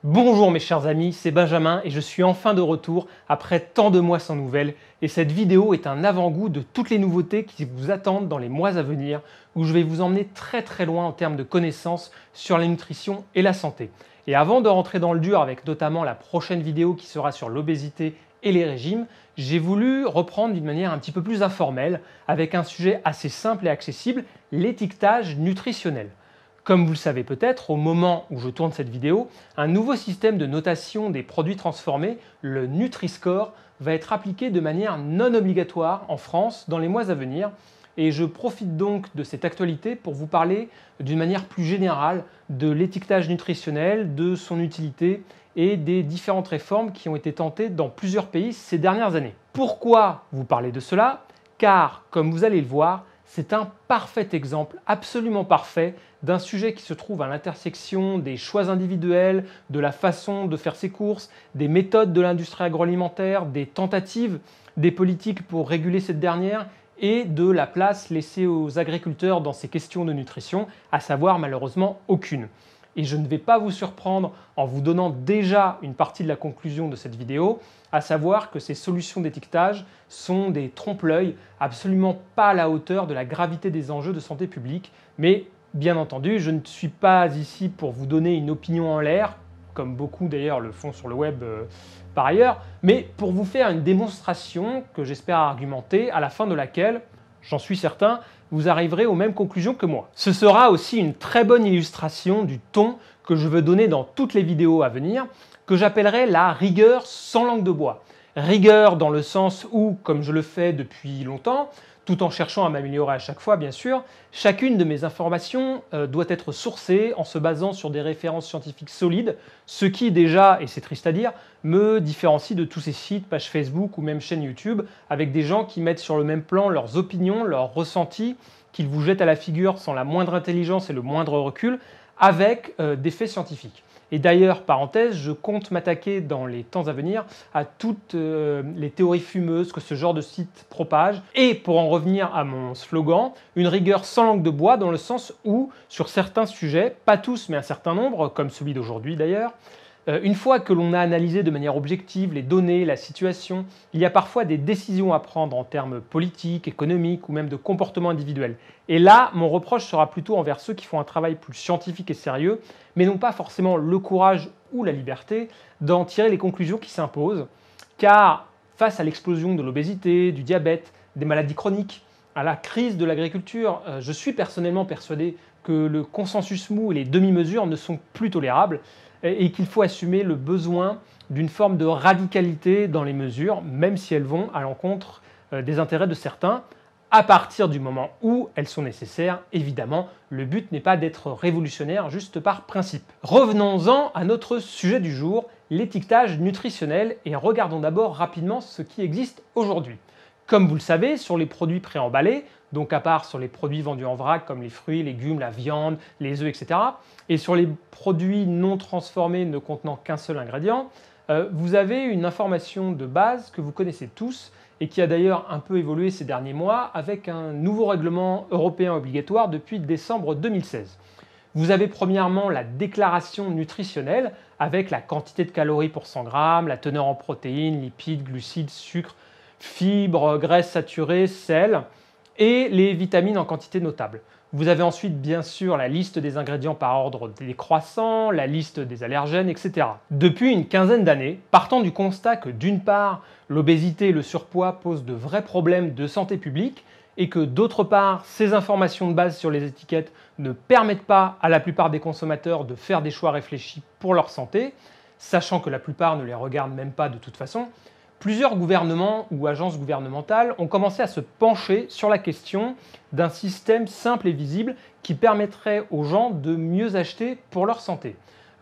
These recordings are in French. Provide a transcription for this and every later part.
Bonjour mes chers amis, c'est Benjamin et je suis enfin de retour après tant de mois sans nouvelles et cette vidéo est un avant-goût de toutes les nouveautés qui vous attendent dans les mois à venir où je vais vous emmener très loin en termes de connaissances sur la nutrition et la santé. Et avant de rentrer dans le dur avec notamment la prochaine vidéo qui sera sur l'obésité et les régimes, j'ai voulu reprendre d'une manière un petit peu plus informelle avec un sujet assez simple et accessible, l'étiquetage nutritionnel. Comme vous le savez peut-être, au moment où je tourne cette vidéo, un nouveau système de notation des produits transformés, le Nutri-Score, va être appliqué de manière non obligatoire en France dans les mois à venir. Et je profite donc de cette actualité pour vous parler d'une manière plus générale de l'étiquetage nutritionnel, de son utilité et des différentes réformes qui ont été tentées dans plusieurs pays ces dernières années. Pourquoi vous parler de cela? Car, comme vous allez le voir, c'est un parfait exemple, absolument parfait, d'un sujet qui se trouve à l'intersection des choix individuels, de la façon de faire ses courses, des méthodes de l'industrie agroalimentaire, des tentatives des politiques pour réguler cette dernière et de la place laissée aux agriculteurs dans ces questions de nutrition, à savoir malheureusement aucune. Et je ne vais pas vous surprendre en vous donnant déjà une partie de la conclusion de cette vidéo, à savoir que ces solutions d'étiquetage sont des trompe-l'œil absolument pas à la hauteur de la gravité des enjeux de santé publique. Mais bien entendu, je ne suis pas ici pour vous donner une opinion en l'air, comme beaucoup d'ailleurs le font sur le web par ailleurs, mais pour vous faire une démonstration que j'espère argumenter, à la fin de laquelle, j'en suis certain, vous arriverez aux mêmes conclusions que moi. Ce sera aussi une très bonne illustration du ton que je veux donner dans toutes les vidéos à venir, que j'appellerai la rigueur sans langue de bois. Rigueur dans le sens où, comme je le fais depuis longtemps, tout en cherchant à m'améliorer à chaque fois bien sûr, chacune de mes informations doit être sourcée en se basant sur des références scientifiques solides, ce qui déjà, et c'est triste à dire, me différencie de tous ces sites, pages Facebook ou même chaînes YouTube, avec des gens qui mettent sur le même plan leurs opinions, leurs ressentis, qu'ils vous jettent à la figure sans la moindre intelligence et le moindre recul, avec des faits scientifiques. Et d'ailleurs, parenthèse, je compte m'attaquer dans les temps à venir à toutes les théories fumeuses que ce genre de site propage. Et pour en revenir à mon slogan, une rigueur sans langue de bois dans le sens où, sur certains sujets, pas tous mais un certain nombre, comme celui d'aujourd'hui d'ailleurs, une fois que l'on a analysé de manière objective les données, la situation, il y a parfois des décisions à prendre en termes politiques, économiques ou même de comportement individuel. Et là, mon reproche sera plutôt envers ceux qui font un travail plus scientifique et sérieux, mais n'ont pas forcément le courage ou la liberté d'en tirer les conclusions qui s'imposent, car face à l'explosion de l'obésité, du diabète, des maladies chroniques, à la crise de l'agriculture, je suis personnellement persuadé que le consensus mou et les demi-mesures ne sont plus tolérables, et qu'il faut assumer le besoin d'une forme de radicalité dans les mesures, même si elles vont à l'encontre des intérêts de certains, à partir du moment où elles sont nécessaires. Évidemment, le but n'est pas d'être révolutionnaire juste par principe. Revenons-en à notre sujet du jour, l'étiquetage nutritionnel, et regardons d'abord rapidement ce qui existe aujourd'hui. Comme vous le savez, sur les produits préemballés, donc à part sur les produits vendus en vrac comme les fruits, légumes, la viande, les œufs, etc., et sur les produits non transformés ne contenant qu'un seul ingrédient, vous avez une information de base que vous connaissez tous et qui a d'ailleurs un peu évolué ces derniers mois avec un nouveau règlement européen obligatoire depuis décembre 2016. Vous avez premièrement la déclaration nutritionnelle avec la quantité de calories pour 100 grammes, la teneur en protéines, lipides, glucides, sucres, fibres, graisses saturées, sel et les vitamines en quantité notable. Vous avez ensuite bien sûr la liste des ingrédients par ordre décroissant, la liste des allergènes, etc. Depuis une quinzaine d'années, partant du constat que d'une part, l'obésité et le surpoids posent de vrais problèmes de santé publique et que d'autre part, ces informations de base sur les étiquettes ne permettent pas à la plupart des consommateurs de faire des choix réfléchis pour leur santé, sachant que la plupart ne les regardent même pas de toute façon, plusieurs gouvernements ou agences gouvernementales ont commencé à se pencher sur la question d'un système simple et visible qui permettrait aux gens de mieux acheter pour leur santé.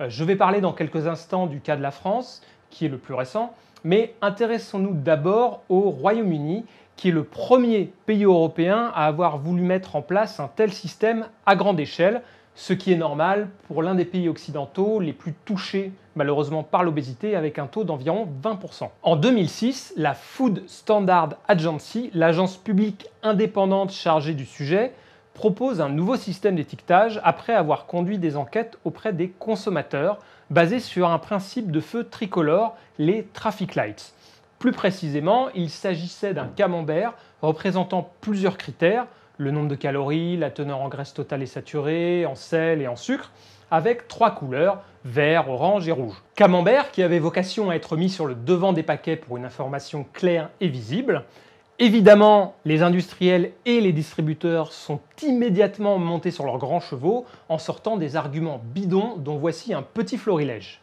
Je vais parler dans quelques instants du cas de la France, qui est le plus récent, mais intéressons-nous d'abord au Royaume-Uni, qui est le premier pays européen à avoir voulu mettre en place un tel système à grande échelle, ce qui est normal pour l'un des pays occidentaux les plus touchés malheureusement par l'obésité avec un taux d'environ 20%. En 2006, la Food Standard Agency, l'agence publique indépendante chargée du sujet, propose un nouveau système d'étiquetage après avoir conduit des enquêtes auprès des consommateurs basé sur un principe de feu tricolore, les traffic lights. Plus précisément, il s'agissait d'un camembert représentant plusieurs critères, le nombre de calories, la teneur en graisse totale et saturée, en sel et en sucre, avec 3 couleurs, vert, orange et rouge. Camembert qui avait vocation à être mis sur le devant des paquets pour une information claire et visible. Évidemment, les industriels et les distributeurs sont immédiatement montés sur leurs grands chevaux en sortant des arguments bidons dont voici un petit florilège.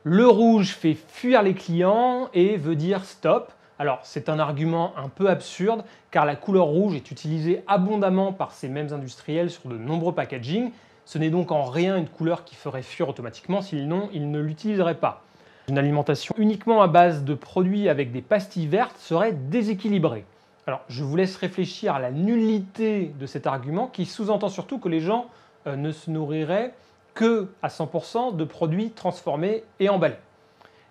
Le rouge fait fuir les clients et veut dire stop. Alors c'est un argument un peu absurde car la couleur rouge est utilisée abondamment par ces mêmes industriels sur de nombreux packaging. Ce n'est donc en rien une couleur qui ferait fuir automatiquement, sinon ils ne l'utiliseraient pas. Une alimentation uniquement à base de produits avec des pastilles vertes serait déséquilibrée. Alors je vous laisse réfléchir à la nullité de cet argument qui sous-entend surtout que les gens ne se nourriraient que à 100% de produits transformés et emballés.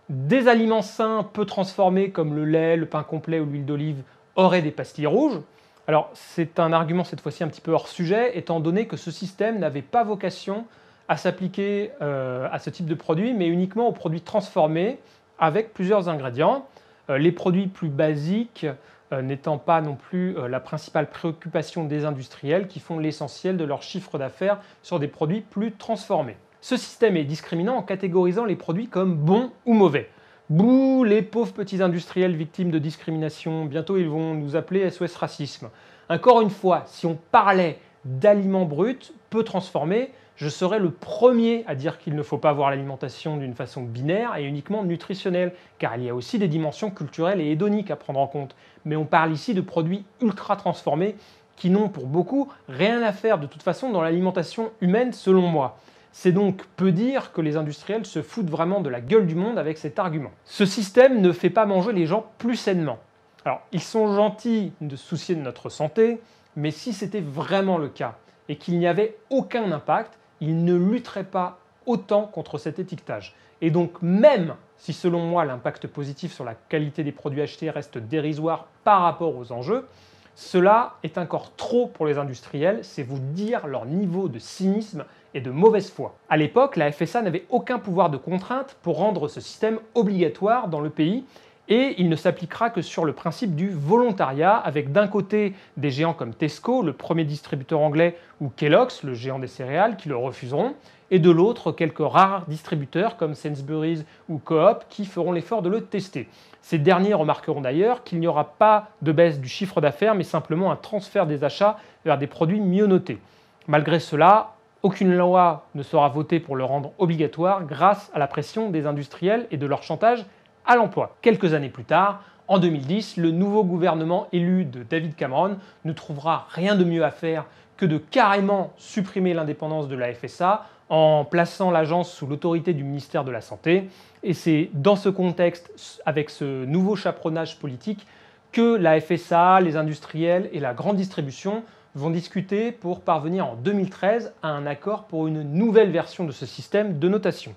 Des aliments sains peu transformés comme le lait, le pain complet ou l'huile d'olive auraient des pastilles rouges. Alors c'est un argument cette fois-ci un petit peu hors sujet étant donné que ce système n'avait pas vocation à s'appliquer à ce type de produit mais uniquement aux produits transformés avec plusieurs ingrédients. Les produits plus basiques n'étant pas non plus la principale préoccupation des industriels qui font l'essentiel de leur chiffre d'affaires sur des produits plus transformés. Ce système est discriminant en catégorisant les produits comme bons ou mauvais. Bouh, les pauvres petits industriels victimes de discrimination, bientôt ils vont nous appeler SOS Racisme. Encore une fois, si on parlait d'aliments bruts, peu transformés, je serais le premier à dire qu'il ne faut pas voir l'alimentation d'une façon binaire et uniquement nutritionnelle, car il y a aussi des dimensions culturelles et hédoniques à prendre en compte. Mais on parle ici de produits ultra transformés qui n'ont pour beaucoup rien à faire de toute façon dans l'alimentation humaine selon moi. C'est donc peu dire que les industriels se foutent vraiment de la gueule du monde avec cet argument. Ce système ne fait pas manger les gens plus sainement. Alors, ils sont gentils de se soucier de notre santé, mais si c'était vraiment le cas et qu'il n'y avait aucun impact, ils ne lutteraient pas autant contre cet étiquetage. Et donc, même si selon moi l'impact positif sur la qualité des produits achetés reste dérisoire par rapport aux enjeux, cela est encore trop pour les industriels, c'est vous dire leur niveau de cynisme et de mauvaise foi. À l'époque, la FSA n'avait aucun pouvoir de contrainte pour rendre ce système obligatoire dans le pays et il ne s'appliquera que sur le principe du volontariat avec d'un côté des géants comme Tesco, le premier distributeur anglais, ou Kellogg's, le géant des céréales, qui le refuseront, et de l'autre quelques rares distributeurs comme Sainsbury's ou Coop qui feront l'effort de le tester. Ces derniers remarqueront d'ailleurs qu'il n'y aura pas de baisse du chiffre d'affaires mais simplement un transfert des achats vers des produits mieux notés. Malgré cela, aucune loi ne sera votée pour le rendre obligatoire grâce à la pression des industriels et de leur chantage à l'emploi. Quelques années plus tard, en 2010, le nouveau gouvernement élu de David Cameron ne trouvera rien de mieux à faire que de carrément supprimer l'indépendance de la FSA en plaçant l'agence sous l'autorité du ministère de la Santé. Et c'est dans ce contexte, avec ce nouveau chaperonnage politique, que la FSA, les industriels et la grande distribution vont discuter pour parvenir en 2013 à un accord pour une nouvelle version de ce système de notation.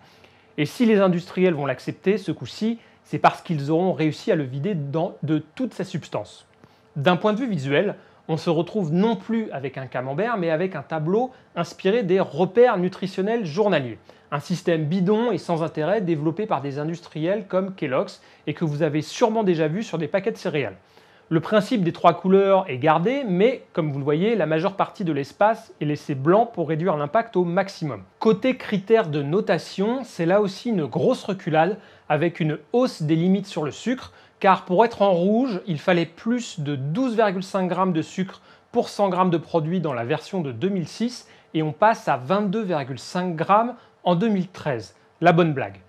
Et si les industriels vont l'accepter, ce coup-ci, c'est parce qu'ils auront réussi à le vider de toute sa substance. D'un point de vue visuel, on se retrouve non plus avec un camembert, mais avec un tableau inspiré des repères nutritionnels journaliers. Un système bidon et sans intérêt développé par des industriels comme Kellogg's et que vous avez sûrement déjà vu sur des paquets de céréales. Le principe des 3 couleurs est gardé, mais comme vous le voyez, la majeure partie de l'espace est laissée blanc pour réduire l'impact au maximum. Côté critères de notation, c'est là aussi une grosse reculade avec une hausse des limites sur le sucre, car pour être en rouge, il fallait plus de 12,5 g de sucre pour 100 g de produit dans la version de 2006 et on passe à 22,5 g en 2013. La bonne blague.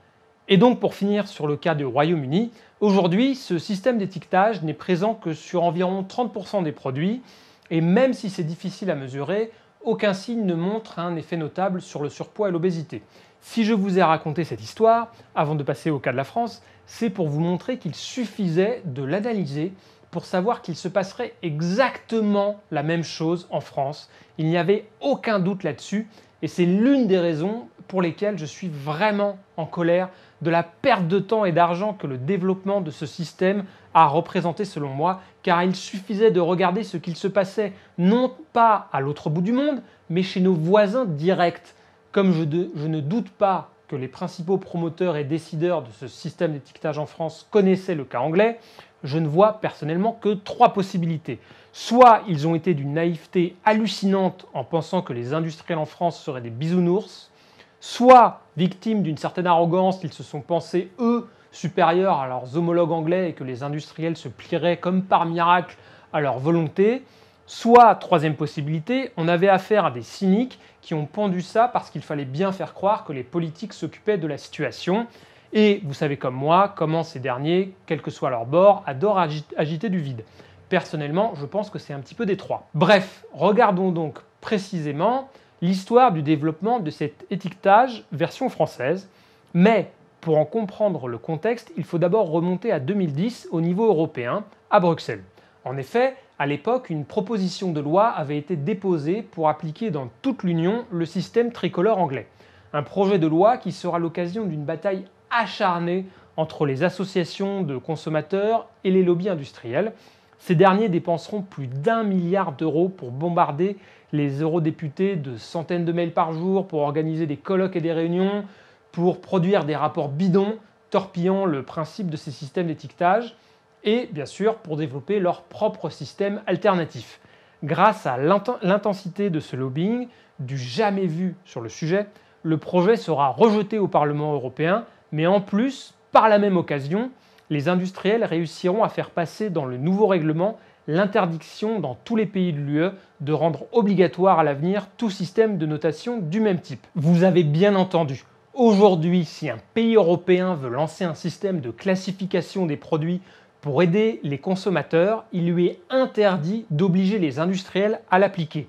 Et donc pour finir sur le cas du Royaume-Uni, aujourd'hui ce système d'étiquetage n'est présent que sur environ 30% des produits et même si c'est difficile à mesurer, aucun signe ne montre un effet notable sur le surpoids et l'obésité. Si je vous ai raconté cette histoire, avant de passer au cas de la France, c'est pour vous montrer qu'il suffisait de l'analyser pour savoir qu'il se passerait exactement la même chose en France. Il n'y avait aucun doute là-dessus et c'est l'une des raisons pour lesquelles je suis vraiment en colère de la perte de temps et d'argent que le développement de ce système a représenté selon moi, car il suffisait de regarder ce qu'il se passait non pas à l'autre bout du monde, mais chez nos voisins directs. Comme je ne doute pas que les principaux promoteurs et décideurs de ce système d'étiquetage en France connaissaient le cas anglais, je ne vois personnellement que 3 possibilités. Soit ils ont été d'une naïveté hallucinante en pensant que les industriels en France seraient des bisounours, soit victimes d'une certaine arrogance, ils se sont pensés, eux, supérieurs à leurs homologues anglais et que les industriels se plieraient comme par miracle à leur volonté, soit, troisième possibilité, on avait affaire à des cyniques qui ont pendu ça parce qu'il fallait bien faire croire que les politiques s'occupaient de la situation. Et vous savez comme moi comment ces derniers, quel que soit leur bord, adorent agiter du vide. Personnellement, je pense que c'est un petit peu des trois. Bref, regardons donc précisément l'histoire du développement de cet étiquetage version française. Mais pour en comprendre le contexte, il faut d'abord remonter à 2010 au niveau européen, à Bruxelles. En effet, à l'époque, une proposition de loi avait été déposée pour appliquer dans toute l'Union le système tricolore anglais. Un projet de loi qui sera l'occasion d'une bataille acharnée entre les associations de consommateurs et les lobbies industriels. Ces derniers dépenseront plus d'1 milliard d'euros pour bombarder les eurodéputés de centaines de mails par jour, pour organiser des colloques et des réunions, pour produire des rapports bidons, torpillant le principe de ces systèmes d'étiquetage, et bien sûr pour développer leur propre système alternatif. Grâce à l'intensité de ce lobbying, du jamais vu sur le sujet, le projet sera rejeté au Parlement européen, mais en plus, par la même occasion, les industriels réussiront à faire passer dans le nouveau règlement l'interdiction dans tous les pays de l'UE de rendre obligatoire à l'avenir tout système de notation du même type. Vous avez bien entendu, aujourd'hui, si un pays européen veut lancer un système de classification des produits pour aider les consommateurs, il lui est interdit d'obliger les industriels à l'appliquer.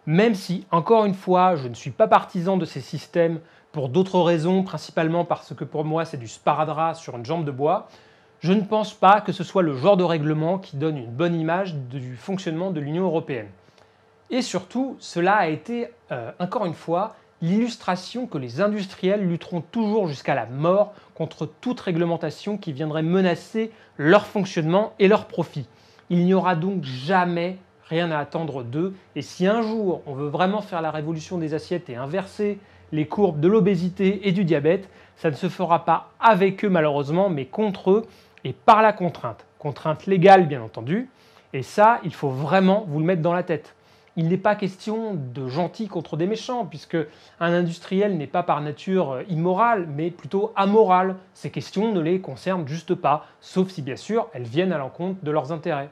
Même si, encore une fois, je ne suis pas partisan de ces systèmes pour d'autres raisons, principalement parce que pour moi c'est du sparadrap sur une jambe de bois, je ne pense pas que ce soit le genre de règlement qui donne une bonne image du fonctionnement de l'Union européenne. Et surtout, cela a été, encore une fois, l'illustration que les industriels lutteront toujours jusqu'à la mort contre toute réglementation qui viendrait menacer leur fonctionnement et leur profit. Il n'y aura donc jamais rien à attendre d'eux, et si un jour on veut vraiment faire la révolution des assiettes et inverser les courbes de l'obésité et du diabète, ça ne se fera pas avec eux malheureusement, mais contre eux et par la contrainte. Contrainte légale bien entendu, et ça il faut vraiment vous le mettre dans la tête. Il n'est pas question de gentils contre des méchants, puisque un industriel n'est pas par nature immoral, mais plutôt amoral. Ces questions ne les concernent juste pas, sauf si bien sûr elles viennent à l'encontre de leurs intérêts.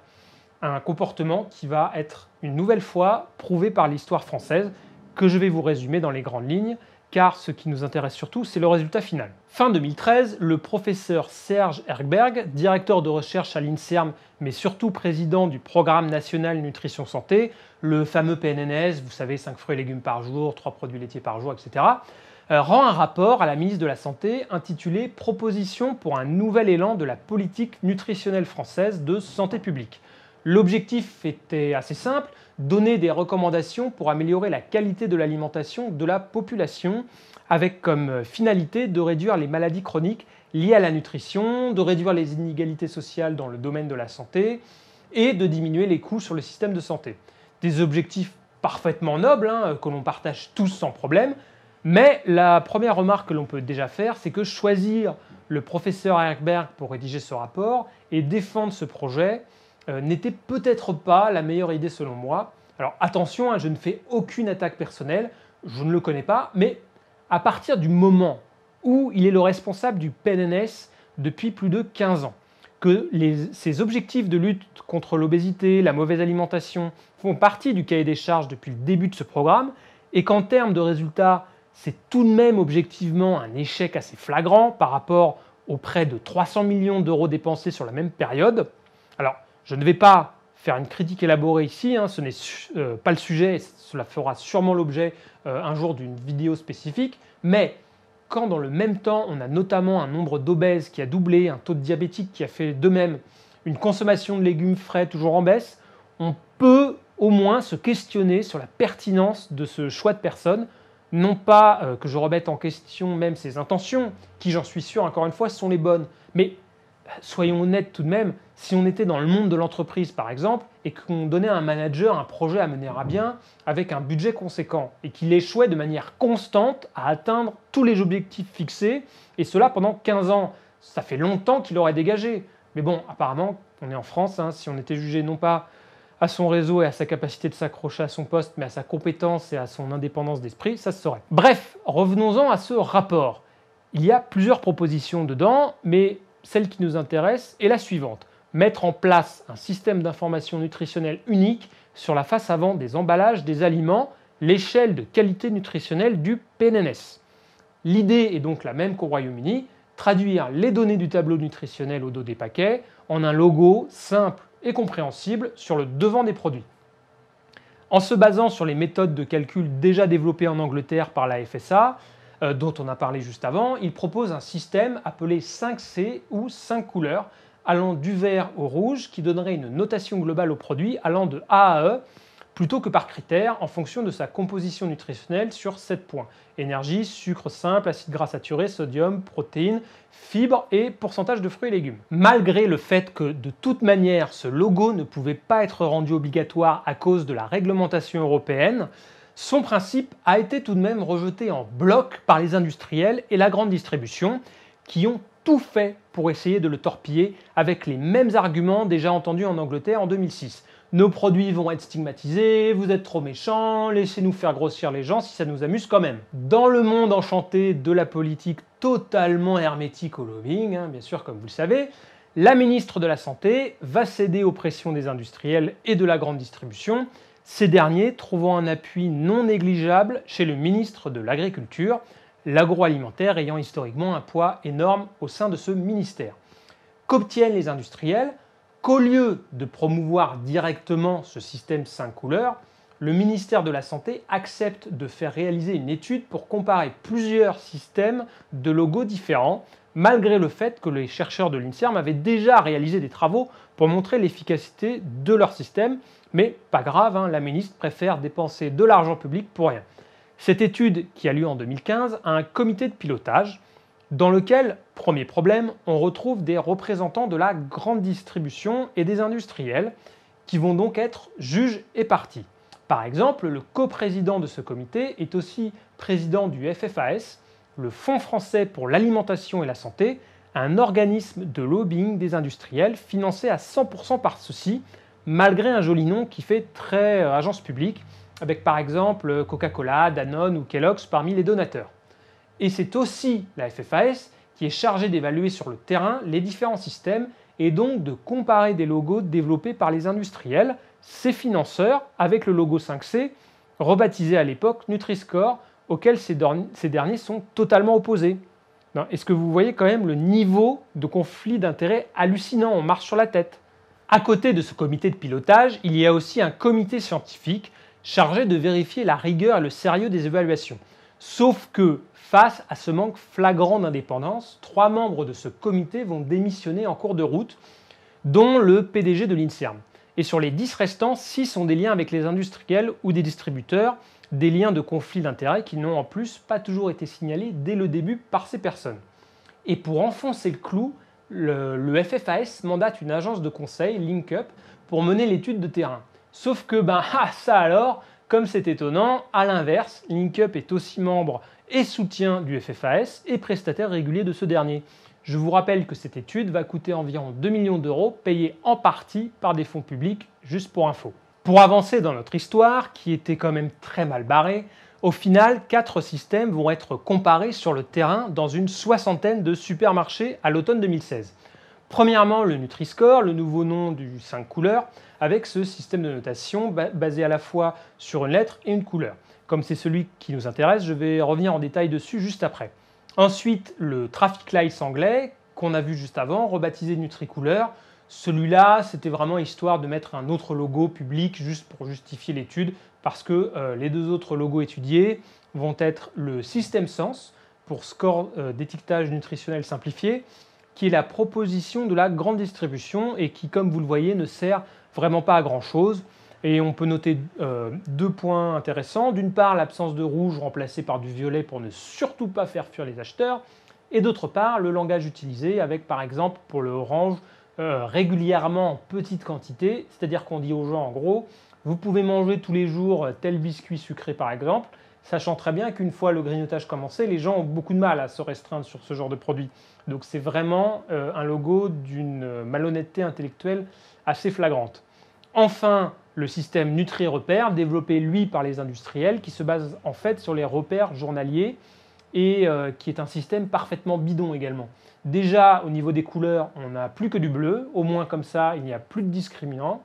Un comportement qui va être une nouvelle fois prouvé par l'histoire française, que je vais vous résumer dans les grandes lignes, car ce qui nous intéresse surtout, c'est le résultat final. Fin 2013, le professeur Serge Erkberg, directeur de recherche à l'INSERM, mais surtout président du Programme national nutrition santé, le fameux PNNS, vous savez, 5 fruits et légumes par jour, 3 produits laitiers par jour, etc., rend un rapport à la ministre de la Santé intitulé « Proposition pour un nouvel élan de la politique nutritionnelle française de santé publique ». L'objectif était assez simple, donner des recommandations pour améliorer la qualité de l'alimentation de la population, avec comme finalité de réduire les maladies chroniques liées à la nutrition, de réduire les inégalités sociales dans le domaine de la santé et de diminuer les coûts sur le système de santé. Des objectifs parfaitement nobles, que l'on partage tous sans problème, mais la première remarque que l'on peut déjà faire, c'est que choisir le professeur Erkberg pour rédiger ce rapport et défendre ce projet n'était peut-être pas la meilleure idée selon moi. Alors attention, je ne fais aucune attaque personnelle, je ne le connais pas, mais à partir du moment où il est le responsable du PNNS depuis plus de 15 ans, que ces objectifs de lutte contre l'obésité, la mauvaise alimentation font partie du cahier des charges depuis le début de ce programme, et qu'en termes de résultats, c'est tout de même objectivement un échec assez flagrant par rapport aux près de 300 millions d'euros dépensés sur la même période. Alors, je ne vais pas faire une critique élaborée ici, ce n'est pas le sujet, et cela fera sûrement l'objet un jour d'une vidéo spécifique, mais quand dans le même temps on a notamment un nombre d'obèses qui a doublé, un taux de diabétique qui a fait de même, une consommation de légumes frais toujours en baisse, on peut au moins se questionner sur la pertinence de ce choix de personnes, non pas que je remette en question même ses intentions, qui j'en suis sûr encore une fois sont les bonnes, mais soyons honnêtes tout de même, Si on était dans le monde de l'entreprise, par exemple, et qu'on donnait à un manager un projet à mener à bien avec un budget conséquent et qu'il échouait de manière constante à atteindre tous les objectifs fixés, et cela pendant 15 ans, ça fait longtemps qu'il aurait dégagé. Mais bon, apparemment, on est en France, hein, si on était jugé non pas à son réseau et à sa capacité de s'accrocher à son poste, mais à sa compétence et à son indépendance d'esprit, ça se saurait. Bref, revenons-en à ce rapport. Il y a plusieurs propositions dedans, mais celle qui nous intéresse est la suivante. Mettre en place un système d'information nutritionnelle unique sur la face avant des emballages des aliments, l'échelle de qualité nutritionnelle du PNNS. L'idée est donc la même qu'au Royaume-Uni, traduire les données du tableau nutritionnel au dos des paquets en un logo simple et compréhensible sur le devant des produits. En se basant sur les méthodes de calcul déjà développées en Angleterre par la FSA, dont on a parlé juste avant, il propose un système appelé 5C ou 5 couleurs, allant du vert au rouge, qui donnerait une notation globale au produit allant de A à E, plutôt que par critères en fonction de sa composition nutritionnelle sur 7 points. Énergie, sucre simple, acides gras saturés, sodium, protéines, fibres et pourcentage de fruits et légumes. Malgré le fait que de toute manière ce logo ne pouvait pas être rendu obligatoire à cause de la réglementation européenne, son principe a été tout de même rejeté en bloc par les industriels et la grande distribution qui ont tout fait pour essayer de le torpiller avec les mêmes arguments déjà entendus en Angleterre en 2006. Nos produits vont être stigmatisés, vous êtes trop méchants, laissez-nous faire grossir les gens si ça nous amuse quand même. Dans le monde enchanté de la politique totalement hermétique au lobbying, bien sûr comme vous le savez, la ministre de la Santé va céder aux pressions des industriels et de la grande distribution, ces derniers trouvant un appui non négligeable chez le ministre de l'Agriculture, l'agroalimentaire ayant historiquement un poids énorme au sein de ce ministère. Qu'obtiennent les industriels ? Qu'au lieu de promouvoir directement ce système 5 couleurs, le ministère de la Santé accepte de faire réaliser une étude pour comparer plusieurs systèmes de logos différents, malgré le fait que les chercheurs de l'INSERM avaient déjà réalisé des travaux pour montrer l'efficacité de leur système, mais pas grave, la ministre préfère dépenser de l'argent public pour rien. Cette étude, qui a lieu en 2015, a un comité de pilotage dans lequel, premier problème, on retrouve des représentants de la grande distribution et des industriels qui vont donc être juges et parties. Par exemple, le coprésident de ce comité est aussi président du FFAS, le Fonds français pour l'alimentation et la santé, un organisme de lobbying des industriels financé à 100% par ceux-ci, malgré un joli nom qui fait très agence publique, avec par exemple Coca-Cola, Danone ou Kellogg's parmi les donateurs. Et c'est aussi la FFAS qui est chargée d'évaluer sur le terrain les différents systèmes et donc de comparer des logos développés par les industriels, ces financeurs, avec le logo 5C, rebaptisé à l'époque Nutri-Score, auquel ces derniers sont totalement opposés. Est-ce que vous voyez quand même le niveau de conflit d'intérêts hallucinant? On marche sur la tête. À côté de ce comité de pilotage, il y a aussi un comité scientifique chargé de vérifier la rigueur et le sérieux des évaluations. Sauf que, face à ce manque flagrant d'indépendance, 3 membres de ce comité vont démissionner en cours de route, dont le PDG de l'INSERM. Et sur les 10 restants, 6 ont des liens avec les industriels ou des distributeurs, des liens de conflit d'intérêts qui n'ont en plus pas toujours été signalés dès le début par ces personnes. Et pour enfoncer le clou, le FFAS mandate une agence de conseil, LinkUp, pour mener l'étude de terrain. Sauf que, ça alors, comme c'est étonnant, à l'inverse, LinkUp est aussi membre et soutien du FFAS et prestataire régulier de ce dernier. Je vous rappelle que cette étude va coûter environ 2 millions d'euros, payés en partie par des fonds publics, juste pour info. Pour avancer dans notre histoire, qui était quand même très mal barrée, au final, 4 systèmes vont être comparés sur le terrain dans une 60aine de supermarchés à l'automne 2016. Premièrement, le Nutri-Score, le nouveau nom du 5 couleurs, avec ce système de notation basé à la fois sur une lettre et une couleur. Comme c'est celui qui nous intéresse, je vais revenir en détail dessus juste après. Ensuite, le Traffic Lights anglais, qu'on a vu juste avant, rebaptisé Nutri-Couleur. Celui-là, c'était vraiment histoire de mettre un autre logo public juste pour justifier l'étude, parce que les 2 autres logos étudiés vont être le System Sense, pour score d'étiquetage nutritionnel simplifié, qui est la proposition de la grande distribution et qui, comme vous le voyez, ne sert vraiment pas à grand-chose. Et on peut noter 2 points intéressants. D'une part, l'absence de rouge remplacée par du violet pour ne surtout pas faire fuir les acheteurs. Et d'autre part, le langage utilisé avec, par exemple, pour le orange, régulièrement en petite quantité, c'est-à-dire qu'on dit aux gens en gros, vous pouvez manger tous les jours tel biscuit sucré par exemple, sachant très bien qu'une fois le grignotage commencé, les gens ont beaucoup de mal à se restreindre sur ce genre de produit. Donc c'est vraiment un logo d'une malhonnêteté intellectuelle assez flagrante. Enfin, le système Nutri-Repère, développé lui par les industriels, qui se base en fait sur les repères journaliers et qui est un système parfaitement bidon également. Déjà, au niveau des couleurs, on n'a plus que du bleu, au moins comme ça, il n'y a plus de discriminants.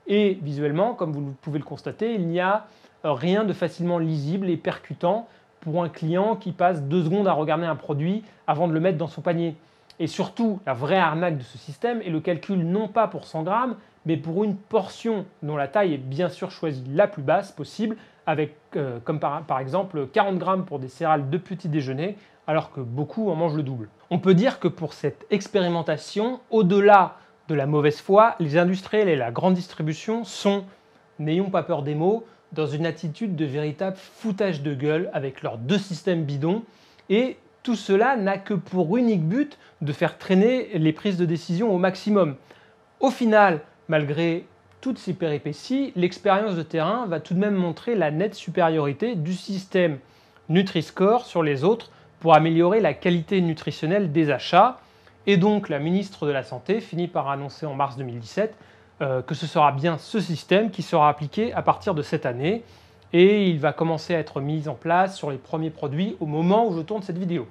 Et visuellement, comme vous pouvez le constater, il n'y a rien de facilement lisible et percutant pour un client qui passe 2 secondes à regarder un produit avant de le mettre dans son panier. Et surtout, la vraie arnaque de ce système est le calcul non pas pour 100 grammes, mais pour une portion dont la taille est bien sûr choisie la plus basse possible, avec comme par exemple 40 grammes pour des céréales de petit déjeuner, alors que beaucoup en mangent le double. On peut dire que pour cette expérimentation, au-delà de la mauvaise foi, les industriels et la grande distribution sont, n'ayons pas peur des mots, dans une attitude de véritable foutage de gueule avec leurs 2 systèmes bidons, et tout cela n'a que pour unique but de faire traîner les prises de décision au maximum. Au final, malgré toutes ces péripéties, l'expérience de terrain va tout de même montrer la nette supériorité du système Nutri-Score sur les autres pour améliorer la qualité nutritionnelle des achats. Et donc la ministre de la Santé finit par annoncer en mars 2017 que ce sera bien ce système qui sera appliqué à partir de cette année et il va commencer à être mis en place sur les premiers produits au moment où je tourne cette vidéo.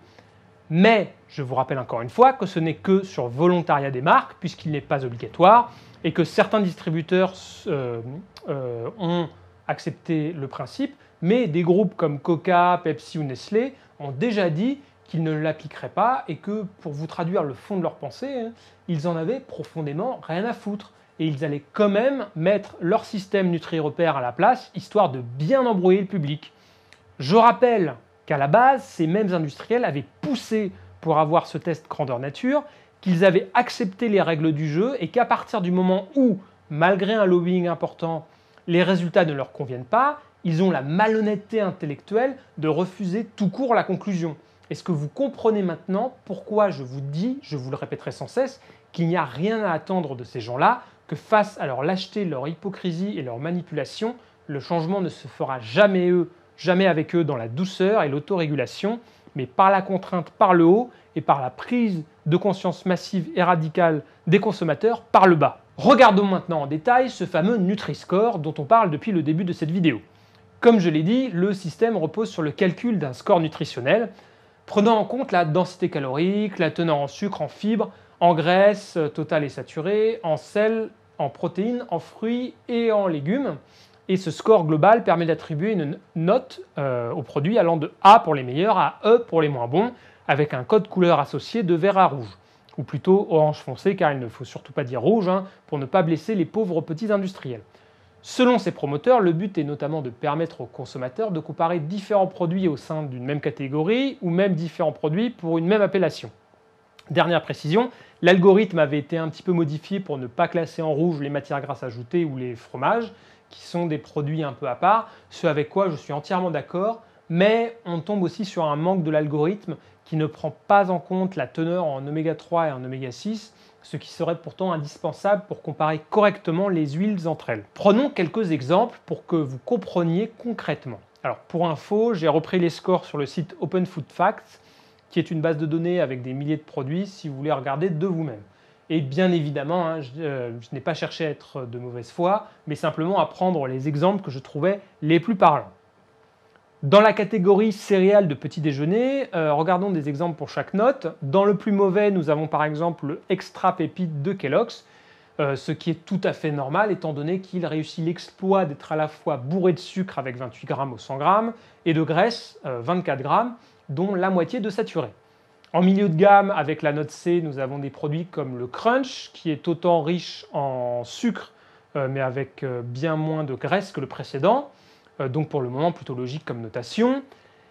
Mais je vous rappelle encore une fois que ce n'est que sur volontariat des marques puisqu'il n'est pas obligatoire et que certains distributeurs ont accepté le principe, mais des groupes comme Coca, Pepsi ou Nestlé ont déjà dit qu'ils ne l'appliqueraient pas et que pour vous traduire le fond de leur pensée, ils en avaient profondément rien à foutre. Et ils allaient quand même mettre leur système Nutri-Repère à la place, histoire de bien embrouiller le public. Je rappelle qu'à la base, ces mêmes industriels avaient poussé pour avoir ce test grandeur nature, qu'ils avaient accepté les règles du jeu et qu'à partir du moment où, malgré un lobbying important, les résultats ne leur conviennent pas, ils ont la malhonnêteté intellectuelle de refuser tout court la conclusion. Est-ce que vous comprenez maintenant pourquoi je vous dis, je vous le répéterai sans cesse, qu'il n'y a rien à attendre de ces gens-là, que face à leur lâcheté, leur hypocrisie et leur manipulation, le changement ne se fera jamais avec eux dans la douceur et l'autorégulation, mais par la contrainte par le haut et par la prise de conscience massive et radicale des consommateurs par le bas. Regardons maintenant en détail ce fameux Nutri-Score dont on parle depuis le début de cette vidéo. Comme je l'ai dit, le système repose sur le calcul d'un score nutritionnel, prenant en compte la densité calorique, la teneur en sucre, en fibres, en graisse totale et saturée, en sel, en protéines, en fruits et en légumes. Et ce score global permet d'attribuer une note aux produits allant de A pour les meilleurs à E pour les moins bons, avec un code couleur associé de vert à rouge, ou plutôt orange foncé, car il ne faut surtout pas dire rouge, pour ne pas blesser les pauvres petits industriels. Selon ces promoteurs, le but est notamment de permettre aux consommateurs de comparer différents produits au sein d'une même catégorie, ou même différents produits pour une même appellation. Dernière précision, l'algorithme avait été un petit peu modifié pour ne pas classer en rouge les matières grasses ajoutées ou les fromages, qui sont des produits un peu à part, ce avec quoi je suis entièrement d'accord, mais on tombe aussi sur un manque de l'algorithme qui ne prend pas en compte la teneur en oméga 3 et en oméga 6, ce qui serait pourtant indispensable pour comparer correctement les huiles entre elles. Prenons quelques exemples pour que vous compreniez concrètement. Alors pour info, j'ai repris les scores sur le site Open Food Facts, qui est une base de données avec des milliers de produits si vous voulez regarder de vous-même. Et bien évidemment, je n'ai pas cherché à être de mauvaise foi, mais simplement à prendre les exemples que je trouvais les plus parlants. Dans la catégorie céréales de petit déjeuner, regardons des exemples pour chaque note. Dans le plus mauvais, nous avons par exemple le Extra Pépite de Kellogg's, ce qui est tout à fait normal étant donné qu'il réussit l'exploit d'être à la fois bourré de sucre avec 28 grammes au 100 grammes et de graisse, 24 grammes, dont la moitié de saturé. En milieu de gamme, avec la note C, nous avons des produits comme le Crunch, qui est autant riche en sucre, mais avec bien moins de graisse que le précédent. Donc pour le moment, plutôt logique comme notation.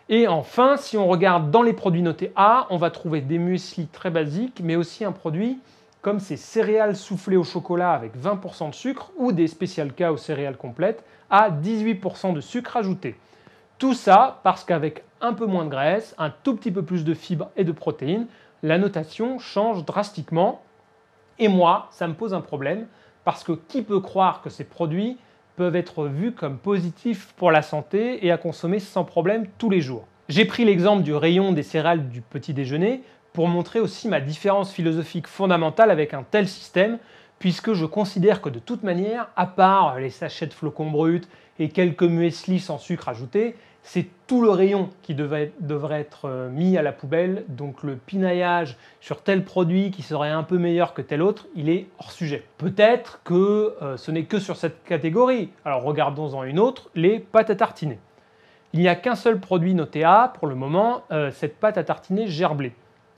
Et enfin, si on regarde dans les produits notés A, on va trouver des mueslis très basiques, mais aussi un produit comme ces céréales soufflées au chocolat avec 20% de sucre ou des Special K aux céréales complètes à 18% de sucre ajouté. Tout ça parce qu'avec un peu moins de graisse, un tout petit peu plus de fibres et de protéines, la notation change drastiquement. Et moi, ça me pose un problème parce que qui peut croire que ces produits peuvent être vus comme positifs pour la santé et à consommer sans problème tous les jours. J'ai pris l'exemple du rayon des céréales du petit déjeuner pour montrer aussi ma différence philosophique fondamentale avec un tel système, puisque je considère que de toute manière, à part les sachets de flocons bruts et quelques muesli sans sucre ajouté, c'est tout le rayon qui devrait être mis à la poubelle, donc le pinaillage sur tel produit qui serait un peu meilleur que tel autre, il est hors sujet. Peut-être que ce n'est que sur cette catégorie. Alors regardons-en une autre, les pâtes à tartiner. Il n'y a qu'un seul produit noté A pour le moment, cette pâte à tartiner gerblée.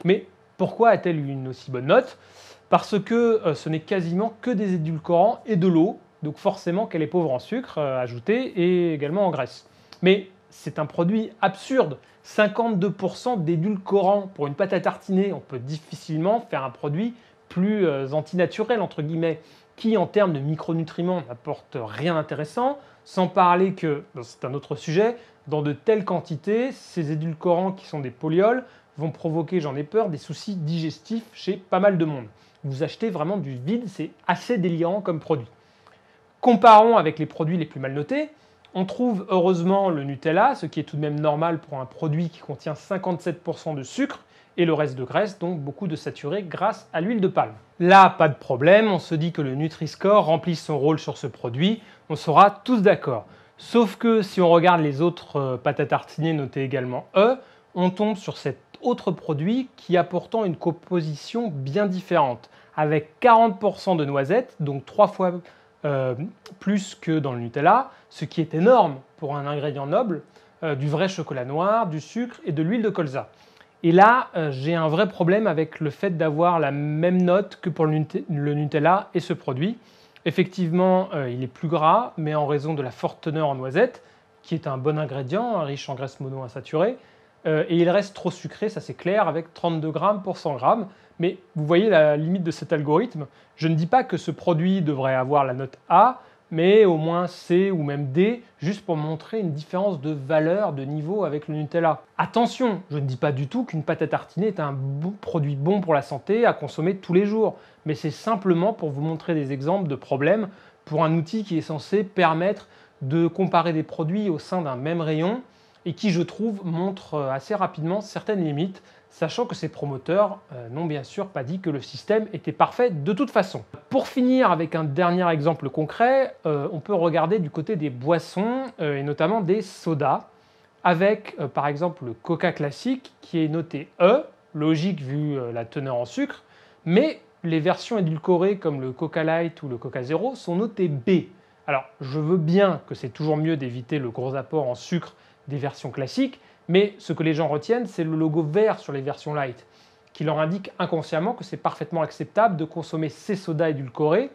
Mais pourquoi a-t-elle eu une aussi bonne note? Parce que ce n'est quasiment que des édulcorants et de l'eau, donc forcément qu'elle est pauvre en sucre ajouté et également en graisse. Mais c'est un produit absurde. 52% d'édulcorants pour une pâte à tartiner. On peut difficilement faire un produit plus antinaturel, entre guillemets, qui en termes de micronutriments n'apporte rien d'intéressant, sans parler que, c'est un autre sujet, dans de telles quantités, ces édulcorants qui sont des polyols vont provoquer, j'en ai peur, des soucis digestifs chez pas mal de monde. Vous achetez vraiment du vide, c'est assez délirant comme produit. Comparons avec les produits les plus mal notés. On trouve heureusement le Nutella, ce qui est tout de même normal pour un produit qui contient 57% de sucre et le reste de graisse, donc beaucoup de saturé grâce à l'huile de palme. Là, pas de problème, on se dit que le Nutri-Score remplit son rôle sur ce produit, on sera tous d'accord. Sauf que si on regarde les autres pâtes à tartiner notées également E, on tombe sur cet autre produit qui a pourtant une composition bien différente, avec 40% de noisettes, donc 3 fois plus que dans le Nutella, ce qui est énorme pour un ingrédient noble, du vrai chocolat noir, du sucre et de l'huile de colza. Et là, j'ai un vrai problème avec le fait d'avoir la même note que pour le Nutella et ce produit. Effectivement, il est plus gras, mais en raison de la forte teneur en noisettes, qui est un bon ingrédient, riche en graisse monoinsaturée, et il reste trop sucré, ça c'est clair, avec 32 grammes pour 100 grammes. Mais vous voyez la limite de cet algorithme. Je ne dis pas que ce produit devrait avoir la note A, mais au moins C ou même D, juste pour montrer une différence de valeur, de niveau avec le Nutella. Attention, je ne dis pas du tout qu'une pâte à tartiner est un produit bon pour la santé à consommer tous les jours, mais c'est simplement pour vous montrer des exemples de problèmes pour un outil qui est censé permettre de comparer des produits au sein d'un même rayon et qui, je trouve, montre assez rapidement certaines limites, sachant que ces promoteurs n'ont bien sûr pas dit que le système était parfait de toute façon. Pour finir avec un dernier exemple concret, on peut regarder du côté des boissons et notamment des sodas, avec par exemple le Coca classique qui est noté E, logique vu la teneur en sucre, mais les versions édulcorées comme le Coca Light ou le Coca Zero sont notées B. Alors je veux bien que c'est toujours mieux d'éviter le gros apport en sucre des versions classiques, mais ce que les gens retiennent, c'est le logo vert sur les versions light, qui leur indique inconsciemment que c'est parfaitement acceptable de consommer ces sodas édulcorés,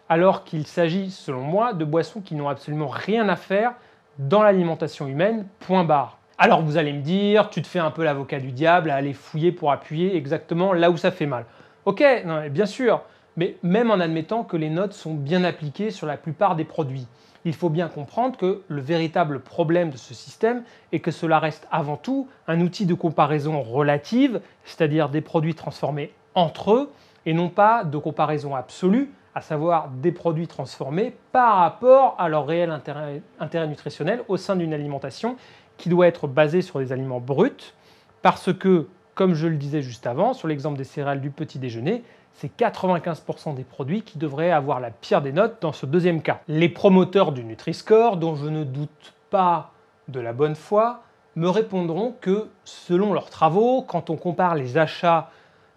alors qu'il s'agit, selon moi, de boissons qui n'ont absolument rien à faire dans l'alimentation humaine, point barre. Alors vous allez me dire, tu te fais un peu l'avocat du diable à aller fouiller pour appuyer exactement là où ça fait mal. Ok, non, bien sûr, mais même en admettant que les notes sont bien appliquées sur la plupart des produits, il faut bien comprendre que le véritable problème de ce système est que cela reste avant tout un outil de comparaison relative, c'est-à-dire des produits transformés entre eux, et non pas de comparaison absolue, à savoir des produits transformés par rapport à leur réel intérêt nutritionnel au sein d'une alimentation qui doit être basée sur des aliments bruts, parce que, comme je le disais juste avant, sur l'exemple des céréales du petit déjeuner, c'est 95% des produits qui devraient avoir la pire des notes dans ce deuxième cas. Les promoteurs du Nutri-Score, dont je ne doute pas de la bonne foi, me répondront que, selon leurs travaux, quand on compare les achats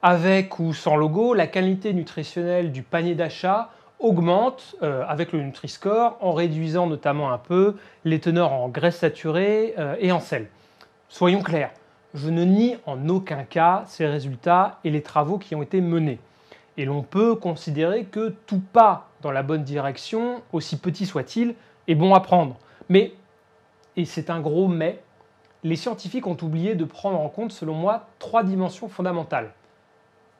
avec ou sans logo, la qualité nutritionnelle du panier d'achat augmente avec le Nutri-Score en réduisant notamment un peu les teneurs en graisse saturée et en sel. Soyons clairs, je ne nie en aucun cas ces résultats et les travaux qui ont été menés. Et l'on peut considérer que tout pas dans la bonne direction, aussi petit soit-il, est bon à prendre. Mais, et c'est un gros mais, les scientifiques ont oublié de prendre en compte, selon moi, 3 dimensions fondamentales.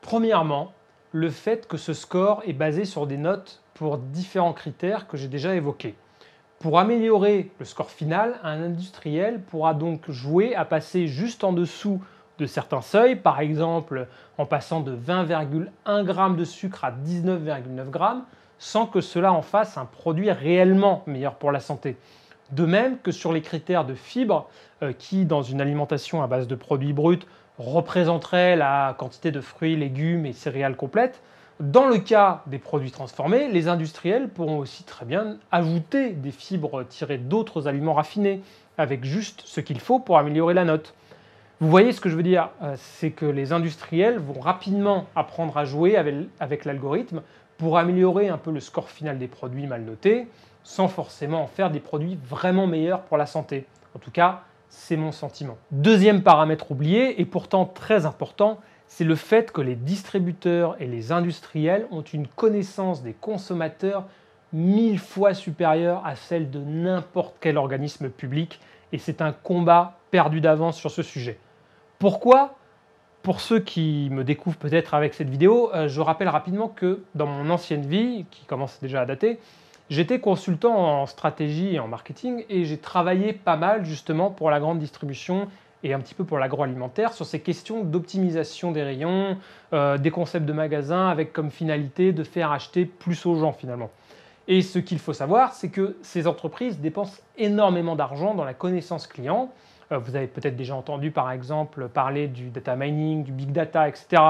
Premièrement, le fait que ce score est basé sur des notes pour différents critères que j'ai déjà évoqués. Pour améliorer le score final, un industriel pourra donc jouer à passer juste en dessous de certains seuils, par exemple en passant de 20,1 g de sucre à 19,9 g, sans que cela en fasse un produit réellement meilleur pour la santé. De même que sur les critères de fibres, qui dans une alimentation à base de produits bruts représenteraient la quantité de fruits, légumes et céréales complètes, dans le cas des produits transformés, les industriels pourront aussi très bien ajouter des fibres tirées d'autres aliments raffinés, avec juste ce qu'il faut pour améliorer la note. Vous voyez ce que je veux dire, c'est que les industriels vont rapidement apprendre à jouer avec l'algorithme pour améliorer un peu le score final des produits mal notés, sans forcément en faire des produits vraiment meilleurs pour la santé. En tout cas, c'est mon sentiment. Deuxième paramètre oublié, et pourtant très important, c'est le fait que les distributeurs et les industriels ont une connaissance des consommateurs 1000 fois supérieure à celle de n'importe quel organisme public, et c'est un combat perdu d'avance sur ce sujet. Pourquoi ? Pour ceux qui me découvrent peut-être avec cette vidéo, je rappelle rapidement que dans mon ancienne vie, qui commence déjà à dater, j'étais consultant en stratégie et en marketing et j'ai travaillé pas mal justement pour la grande distribution et un petit peu pour l'agroalimentaire sur ces questions d'optimisation des rayons, des concepts de magasins avec comme finalité de faire acheter plus aux gens finalement. Et ce qu'il faut savoir, c'est que ces entreprises dépensent énormément d'argent dans la connaissance client. Vous avez peut-être déjà entendu par exemple parler du data mining, du big data, etc.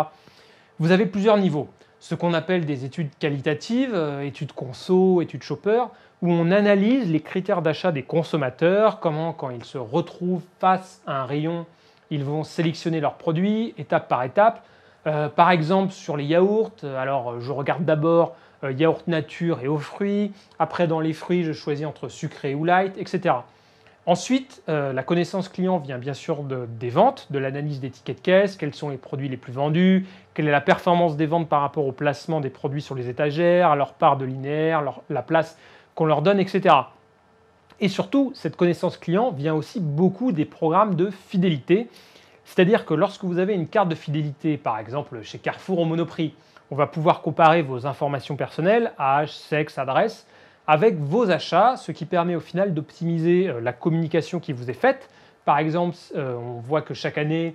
Vous avez plusieurs niveaux. Ce qu'on appelle des études qualitatives, études conso, études shopper, où on analyse les critères d'achat des consommateurs, comment quand ils se retrouvent face à un rayon, ils vont sélectionner leurs produits étape par étape. Par exemple sur les yaourts, alors je regarde d'abord yaourt nature et aux fruits, après dans les fruits je choisis entre sucré ou light, etc. Ensuite, la connaissance client vient bien sûr des ventes, de l'analyse des tickets de caisse, quels sont les produits les plus vendus, quelle est la performance des ventes par rapport au placement des produits sur les étagères, à leur part de linéaire, la place qu'on leur donne, etc. Et surtout, cette connaissance client vient aussi beaucoup des programmes de fidélité, c'est-à-dire que lorsque vous avez une carte de fidélité, par exemple chez Carrefour au Monoprix, on va pouvoir comparer vos informations personnelles, âge, sexe, adresse, avec vos achats, ce qui permet au final d'optimiser la communication qui vous est faite. Par exemple, on voit que chaque année,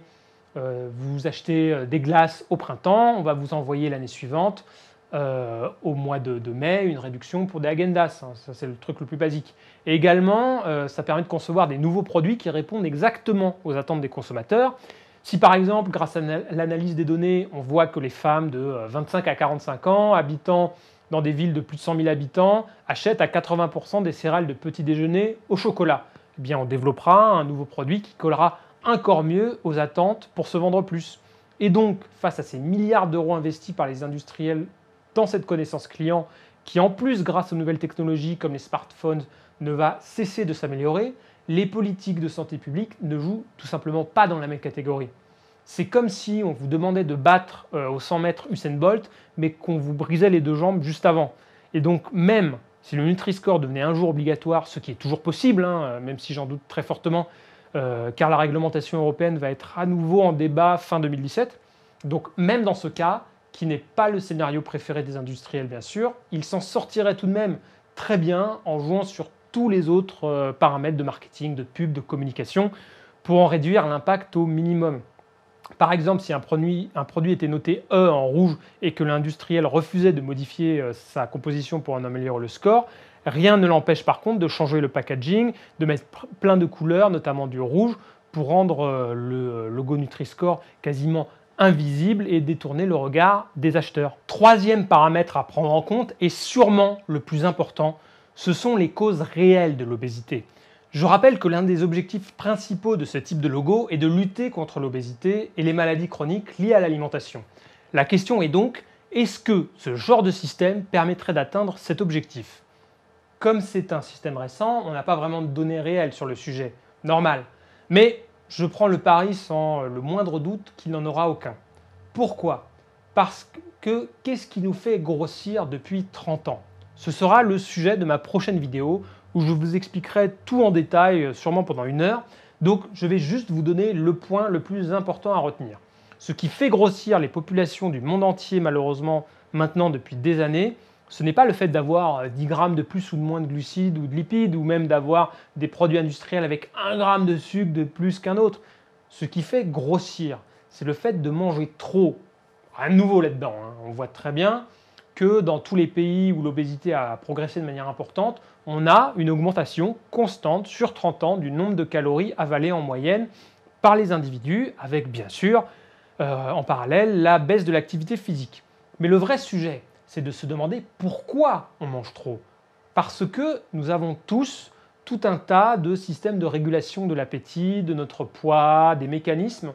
vous achetez des glaces au printemps, on va vous envoyer l'année suivante, au mois de mai, une réduction pour des Häagen-Dazs. Ça, c'est le truc le plus basique. Et également, ça permet de concevoir des nouveaux produits qui répondent exactement aux attentes des consommateurs. Si par exemple, grâce à l'analyse des données, on voit que les femmes de 25 à 45 ans, habitant dans des villes de plus de 100 000 habitants, achètent à 80% des céréales de petit déjeuner au chocolat, eh bien on développera un nouveau produit qui collera encore mieux aux attentes pour se vendre plus. Et donc, face à ces milliards d'euros investis par les industriels dans cette connaissance client, qui en plus, grâce aux nouvelles technologies comme les smartphones, ne va cesser de s'améliorer, les politiques de santé publique ne jouent tout simplement pas dans la même catégorie. C'est comme si on vous demandait de battre au 100 mètres Usain Bolt, mais qu'on vous brisait les deux jambes juste avant. Et donc même si le Nutri-Score devenait un jour obligatoire, ce qui est toujours possible, même si j'en doute très fortement, car la réglementation européenne va être à nouveau en débat fin 2017, donc même dans ce cas, qui n'est pas le scénario préféré des industriels bien sûr, ils s'en sortiraient tout de même très bien en jouant sur tous les autres paramètres de marketing, de pub, de communication, pour en réduire l'impact au minimum. Par exemple, si un produit était noté E en rouge et que l'industriel refusait de modifier sa composition pour en améliorer le score, rien ne l'empêche par contre de changer le packaging, de mettre plein de couleurs, notamment du rouge, pour rendre le logo Nutri-Score quasiment invisible et détourner le regard des acheteurs. Troisième paramètre à prendre en compte, et sûrement le plus important, ce sont les causes réelles de l'obésité. Je rappelle que l'un des objectifs principaux de ce type de logo est de lutter contre l'obésité et les maladies chroniques liées à l'alimentation. La question est donc, est-ce que ce genre de système permettrait d'atteindre cet objectif ? Comme c'est un système récent, on n'a pas vraiment de données réelles sur le sujet. Normal. Mais je prends le pari sans le moindre doute qu'il n'en aura aucun. Pourquoi ? Parce que qu'est-ce qui nous fait grossir depuis 30 ans ? Ce sera le sujet de ma prochaine vidéo où je vous expliquerai tout en détail, sûrement pendant 1 heure. Donc je vais juste vous donner le point le plus important à retenir. Ce qui fait grossir les populations du monde entier, malheureusement, maintenant depuis des années, ce n'est pas le fait d'avoir 10 grammes de plus ou de moins de glucides ou de lipides, ou même d'avoir des produits industriels avec 1 gramme de sucre de plus qu'un autre. Ce qui fait grossir, c'est le fait de manger trop. Rien de nouveau là-dedans, hein. On voit très bien que dans tous les pays où l'obésité a progressé de manière importante, on a une augmentation constante sur 30 ans du nombre de calories avalées en moyenne par les individus, avec bien sûr en parallèle la baisse de l'activité physique. Mais le vrai sujet, c'est de se demander pourquoi on mange trop. Parce que nous avons tous tout un tas de systèmes de régulation de l'appétit, de notre poids, des mécanismes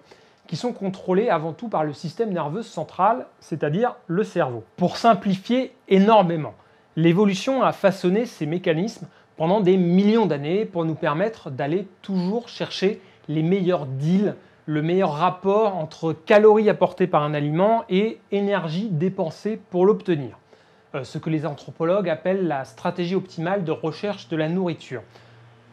qui sont contrôlés avant tout par le système nerveux central, c'est-à-dire le cerveau. Pour simplifier énormément, l'évolution a façonné ces mécanismes pendant des millions d'années pour nous permettre d'aller toujours chercher les meilleurs deals, le meilleur rapport entre calories apportées par un aliment et énergie dépensée pour l'obtenir. Ce que les anthropologues appellent la stratégie optimale de recherche de la nourriture.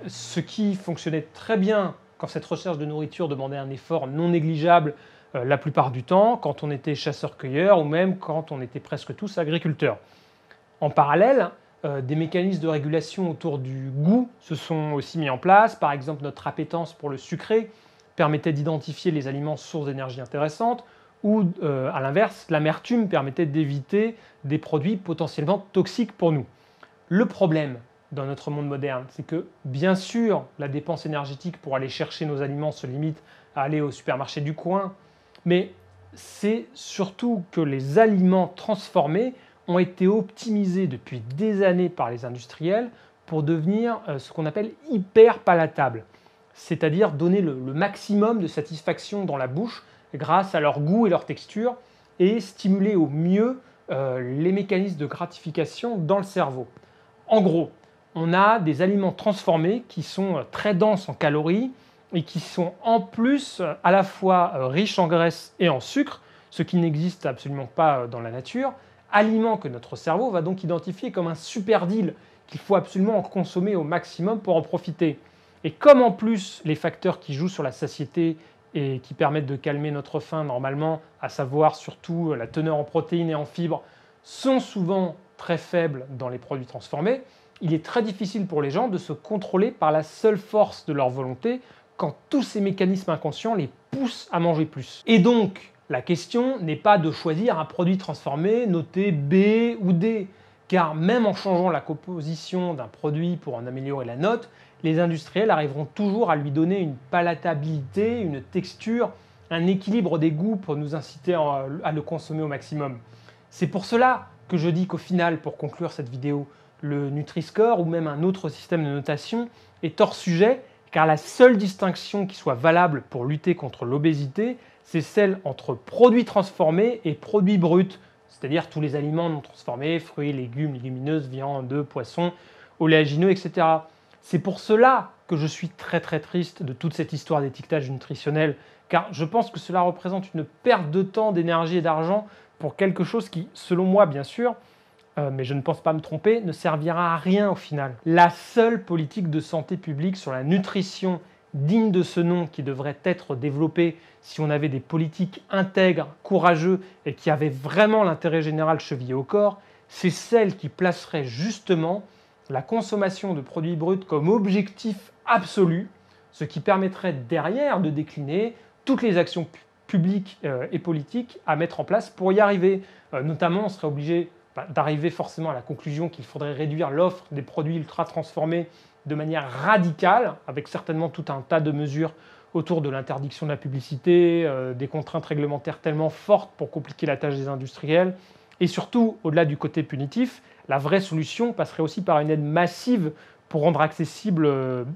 Ce qui fonctionnait très bien quand cette recherche de nourriture demandait un effort non négligeable la plupart du temps, quand on était chasseur-cueilleur ou même quand on était presque tous agriculteurs. En parallèle, des mécanismes de régulation autour du goût se sont aussi mis en place. Par exemple, notre appétence pour le sucré permettait d'identifier les aliments sources d'énergie intéressantes ou, à l'inverse, l'amertume permettait d'éviter des produits potentiellement toxiques pour nous. Le problème dans notre monde moderne, c'est que bien sûr, la dépense énergétique pour aller chercher nos aliments se limite à aller au supermarché du coin, mais c'est surtout que les aliments transformés ont été optimisés depuis des années par les industriels pour devenir ce qu'on appelle hyper palatables, c'est-à-dire donner le maximum de satisfaction dans la bouche grâce à leur goût et leur texture et stimuler au mieux les mécanismes de gratification dans le cerveau. En gros, on a des aliments transformés qui sont très denses en calories et qui sont en plus à la fois riches en graisse et en sucre, ce qui n'existe absolument pas dans la nature, aliments que notre cerveau va donc identifier comme un super deal qu'il faut absolument en consommer au maximum pour en profiter. Et comme en plus les facteurs qui jouent sur la satiété et qui permettent de calmer notre faim normalement, à savoir surtout la teneur en protéines et en fibres, sont souvent très faibles dans les produits transformés, il est très difficile pour les gens de se contrôler par la seule force de leur volonté quand tous ces mécanismes inconscients les poussent à manger plus. Et donc, la question n'est pas de choisir un produit transformé noté B ou D, car même en changeant la composition d'un produit pour en améliorer la note, les industriels arriveront toujours à lui donner une palatabilité, une texture, un équilibre des goûts pour nous inciter à le consommer au maximum. C'est pour cela que je dis qu'au final, pour conclure cette vidéo, le Nutri-Score ou même un autre système de notation est hors sujet, car la seule distinction qui soit valable pour lutter contre l'obésité, c'est celle entre produits transformés et produits bruts, c'est-à-dire tous les aliments non transformés, fruits, légumes, légumineuses, viande, œufs, poissons, oléagineux, etc. C'est pour cela que je suis très triste de toute cette histoire d'étiquetage nutritionnel, car je pense que cela représente une perte de temps, d'énergie et d'argent pour quelque chose qui, selon moi bien sûr, mais je ne pense pas me tromper, ne servira à rien au final. La seule politique de santé publique sur la nutrition digne de ce nom qui devrait être développée si on avait des politiques intègres, courageux et qui avaient vraiment l'intérêt général chevillé au corps, c'est celle qui placerait justement la consommation de produits bruts comme objectif absolu, ce qui permettrait derrière de décliner toutes les actions publiques et politiques à mettre en place pour y arriver. Notamment, on serait obligé d'arriver forcément à la conclusion qu'il faudrait réduire l'offre des produits ultra transformés de manière radicale, avec certainement tout un tas de mesures autour de l'interdiction de la publicité, des contraintes réglementaires tellement fortes pour compliquer la tâche des industriels, et surtout, au-delà du côté punitif, la vraie solution passerait aussi par une aide massive pour rendre accessibles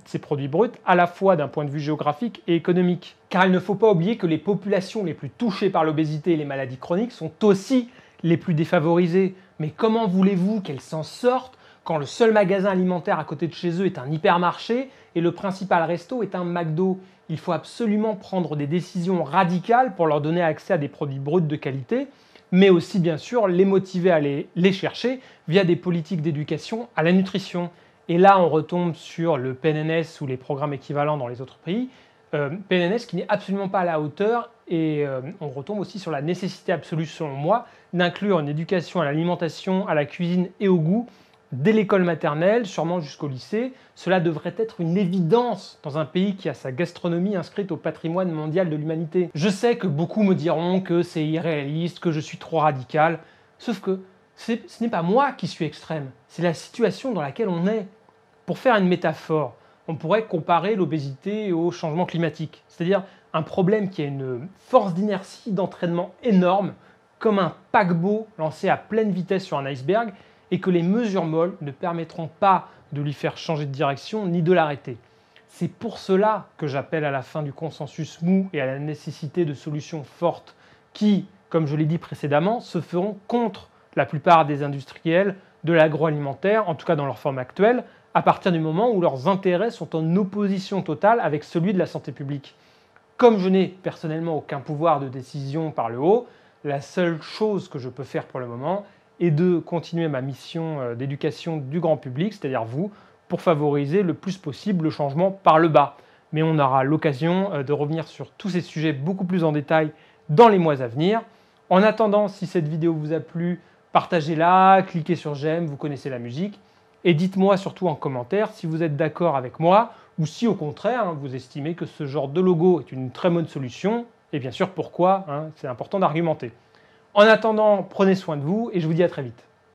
ces produits bruts, à la fois d'un point de vue géographique et économique. Car il ne faut pas oublier que les populations les plus touchées par l'obésité et les maladies chroniques sont aussi les plus défavorisées. Mais comment voulez-vous qu'elles s'en sortent quand le seul magasin alimentaire à côté de chez eux est un hypermarché et le principal resto est un McDo? Il faut absolument prendre des décisions radicales pour leur donner accès à des produits bruts de qualité, mais aussi bien sûr les motiver à les chercher via des politiques d'éducation à la nutrition. Et là, on retombe sur le PNNS ou les programmes équivalents dans les autres pays. PNNS qui n'est absolument pas à la hauteur et on retombe aussi sur la nécessité absolue, selon moi, d'inclure une éducation à l'alimentation, à la cuisine et au goût dès l'école maternelle, sûrement jusqu'au lycée. Cela devrait être une évidence dans un pays qui a sa gastronomie inscrite au patrimoine mondial de l'humanité. Je sais que beaucoup me diront que c'est irréaliste, que je suis trop radical, sauf que ce n'est pas moi qui suis extrême, c'est la situation dans laquelle on est. Pour faire une métaphore, on pourrait comparer l'obésité au changement climatique, c'est-à-dire un problème qui a une force d'inertie d'entraînement énorme, comme un paquebot lancé à pleine vitesse sur un iceberg, et que les mesures molles ne permettront pas de lui faire changer de direction ni de l'arrêter. C'est pour cela que j'appelle à la fin du consensus mou et à la nécessité de solutions fortes qui, comme je l'ai dit précédemment, se feront contre la plupart des industriels de l'agroalimentaire, en tout cas dans leur forme actuelle, à partir du moment où leurs intérêts sont en opposition totale avec celui de la santé publique. Comme je n'ai personnellement aucun pouvoir de décision par le haut, la seule chose que je peux faire pour le moment est de continuer ma mission d'éducation du grand public, c'est-à-dire vous, pour favoriser le plus possible le changement par le bas. Mais on aura l'occasion de revenir sur tous ces sujets beaucoup plus en détail dans les mois à venir. En attendant, si cette vidéo vous a plu, partagez-la, cliquez sur j'aime, vous connaissez la musique. Et dites-moi surtout en commentaire si vous êtes d'accord avec moi ou si au contraire, vous estimez que ce genre de logo est une très bonne solution. Et bien sûr, pourquoi, c'est important d'argumenter. En attendant, prenez soin de vous et je vous dis à très vite.